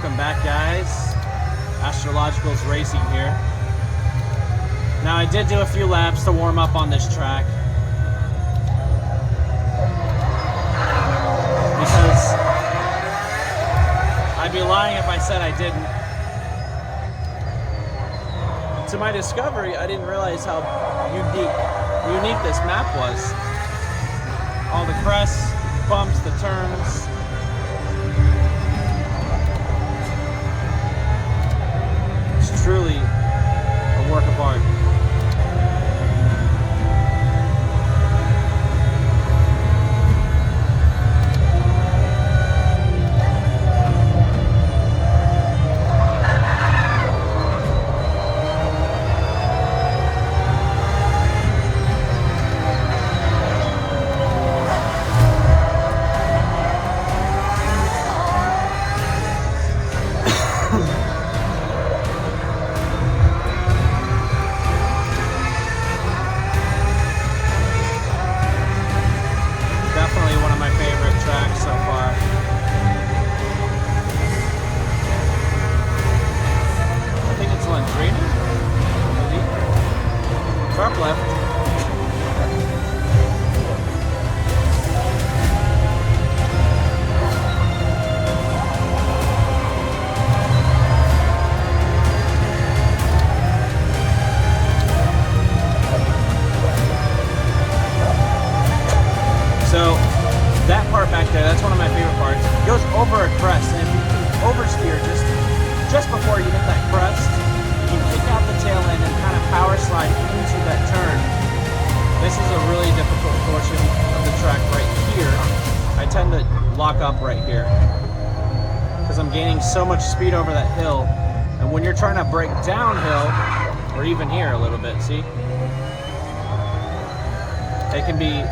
Welcome back, guys. Astrological's racing here. Now, I did do a few laps to warm up on this track because I'd be lying if I said I didn't. To my discovery, I didn't realize how unique this map was. All the crests, bumps, the turns. It's truly a work of art. Sharp left. So that part back there, that's one of my favorite parts. It goes over a crest, and if you can oversteer just before you hit that crest, you can kick out the tail end and kind of power slide into that turn. This is a really difficult portion of the track right here. I tend to lock up right here because I'm gaining so much speed over that hill. And when you're trying to brake downhill, or even here a little bit, see? It can be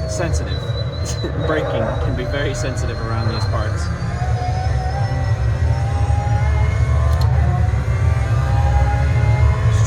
sensitive. Braking can be very sensitive around these parts.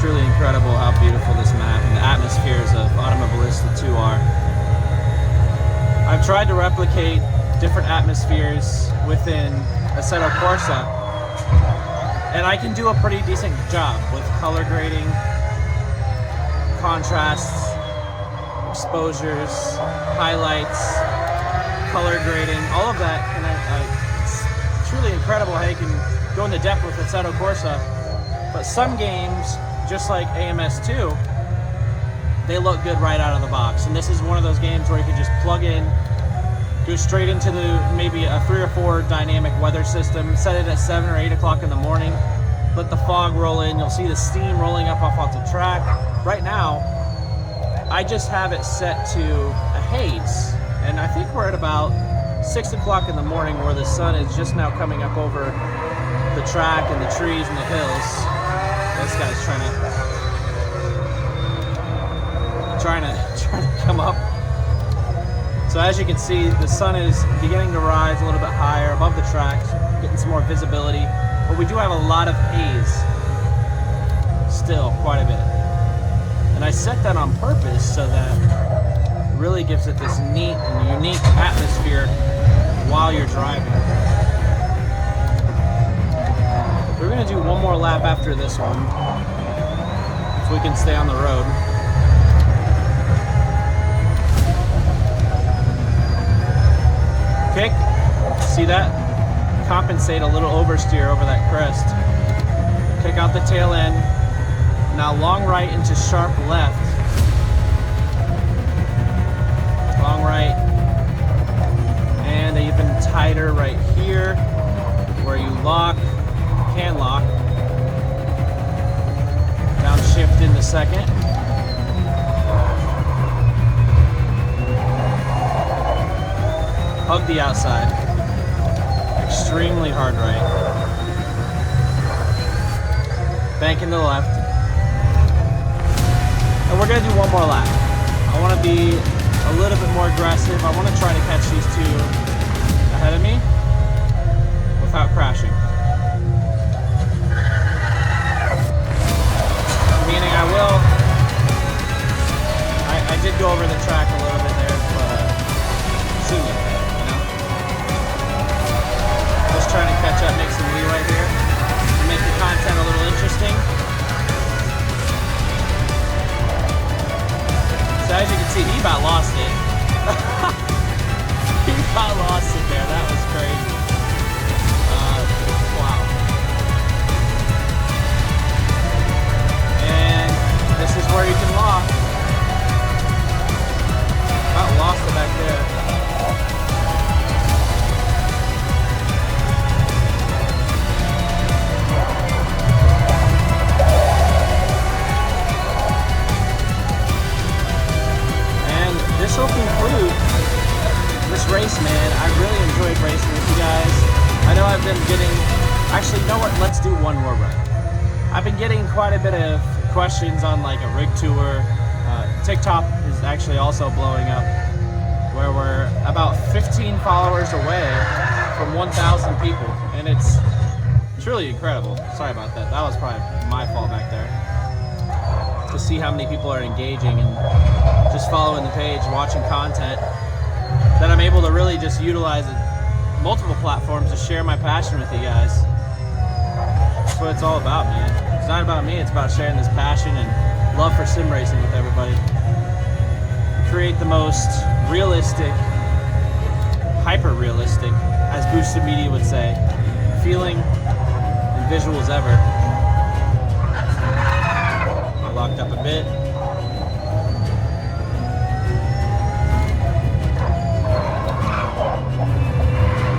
Truly incredible how beautiful this map and the atmospheres of Automobilista 2 are. I've tried to replicate different atmospheres within Assetto Corsa, and I can do a pretty decent job with color grading, contrasts, exposures, highlights, color grading, all of that. And it's truly incredible how you can go into depth with Assetto Corsa. But some games, just like AMS 2, they look good right out of the box. And this is one of those games where you can just plug in, go straight into maybe a 3 or 4 dynamic weather system, set it at 7 or 8 o'clock in the morning, let the fog roll in, you'll see the steam rolling up off the track. Right now, I just have it set to a haze, and I think we're at about 6 o'clock in the morning where the sun is just now coming up over the track and the trees and the hills. This guy's trying to come up. So as you can see, the sun is beginning to rise a little bit higher above the tracks, getting some more visibility. But we do have a lot of haze, still quite a bit. And I set that on purpose so that it really gives it this neat and unique atmosphere while you're driving. We're gonna do one more lap after this one, so we can stay on the road. Kick, see that? Compensate a little oversteer over that crest. Kick out the tail end. Now long right into sharp left. Long right. And even tighter right here, where you lock. Can lock. Downshift into second. Hug the outside. Extremely hard right. Bank into the left. And we're gonna do one more lap. I wanna be a little bit more aggressive. I wanna try to catch these two ahead of me without crashing. Meaning I did go over the track a little bit there, but soon, you know? Just trying to catch up, make some leeway. this, man. I really enjoyed racing with you guys. I know I've been getting, actually, you know what? Let's do one more run. I've been getting quite a bit of questions on like a rig tour. TikTok is actually also blowing up, where we're about 15 followers away from 1,000 people, and it's really incredible. Sorry about that. That was probably my fault back there. To see how many people are engaging and just following the page, watching content, that I'm able to really just utilize multiple platforms to share my passion with you guys. That's what it's all about, man. It's not about me, it's about sharing this passion and love for sim racing with everybody. Create the most realistic, hyper-realistic, as Boosted Media would say, feeling and visuals ever. I locked up a bit.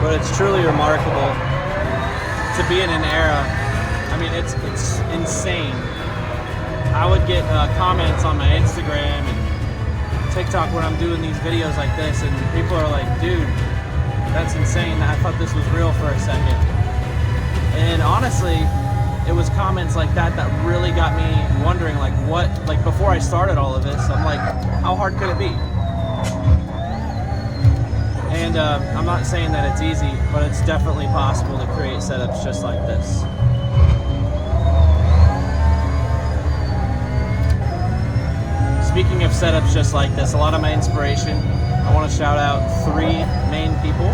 But it's truly remarkable to be in an era. I mean, it's insane. I would get comments on my Instagram and TikTok when I'm doing these videos like this, and people are like, dude, that's insane. I thought this was real for a second. And honestly, it was comments like that that really got me wondering, like, what, like before I started all of this, I'm like, how hard could it be? And I'm not saying that it's easy, but it's definitely possible to create setups just like this. Speaking of setups just like this, a lot of my inspiration, I want to shout out 3 main people.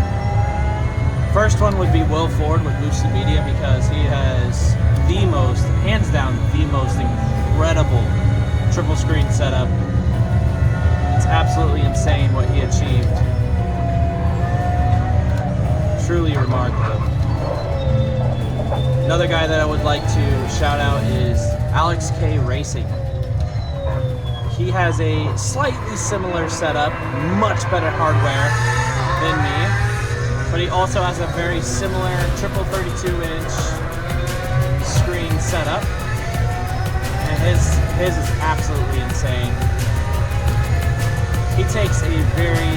First one would be Will Ford with Boosted Media, because he has the most, hands down, the most incredible triple screen setup. It's absolutely insane what he achieved. Truly remarkable. Another guy that I would like to shout out is Alex K Racing. He has a slightly similar setup, much better hardware than me, but he also has a very similar triple 32-inch screen setup, and his is absolutely insane. He takes a very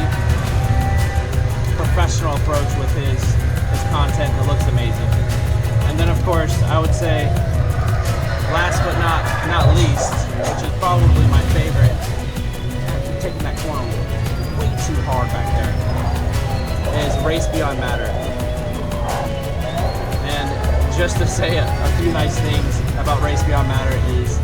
professional approach with his content that looks amazing. And then of course, I would say, last but not least, which is probably my favorite, I'm taking that corner way too hard back there, is Race Beyond Matter. And just to say a few nice things about Race Beyond Matter is,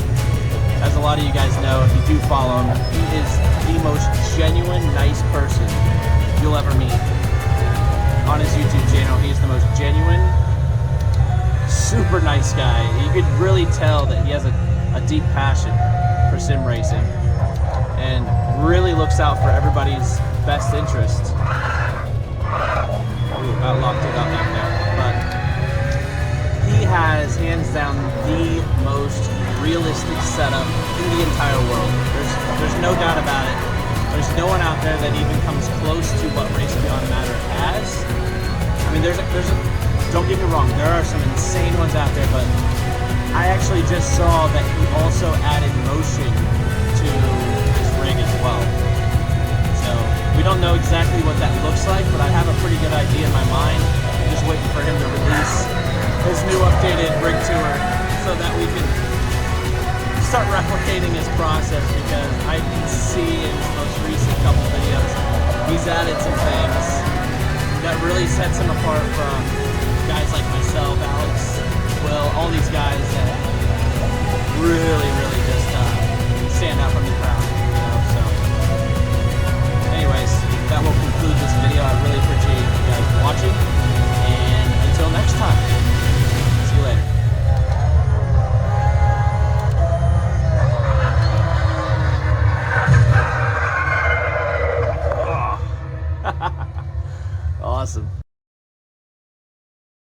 as a lot of you guys know, if you do follow him, he is the most genuine, nice person you'll ever meet. On his YouTube channel, he's the most genuine, super nice guy. You could really tell that he has a deep passion for sim racing and really looks out for everybody's best interest. Ooh, about locked it up back there. But he has, hands down, the most realistic setup in the entire world. There's no doubt about it. There's no one out there that even comes close to what Race Beyond Matter has. I mean, don't get me wrong, there are some insane ones out there, but I actually just saw that he also added motion to his rig as well. So we don't know exactly what that looks like, but I have a pretty good idea in my mind. I'm just waiting for him to release his new updated rig tour so that we can start replicating his process, because I can see in his most recent couple videos he's added some things that really sets him apart from guys like myself, Alex, Will, all these guys that really just stand out from the crowd, you know. So anyways, that will conclude this video. I really appreciate you guys watching, and until next time, see you later. Awesome.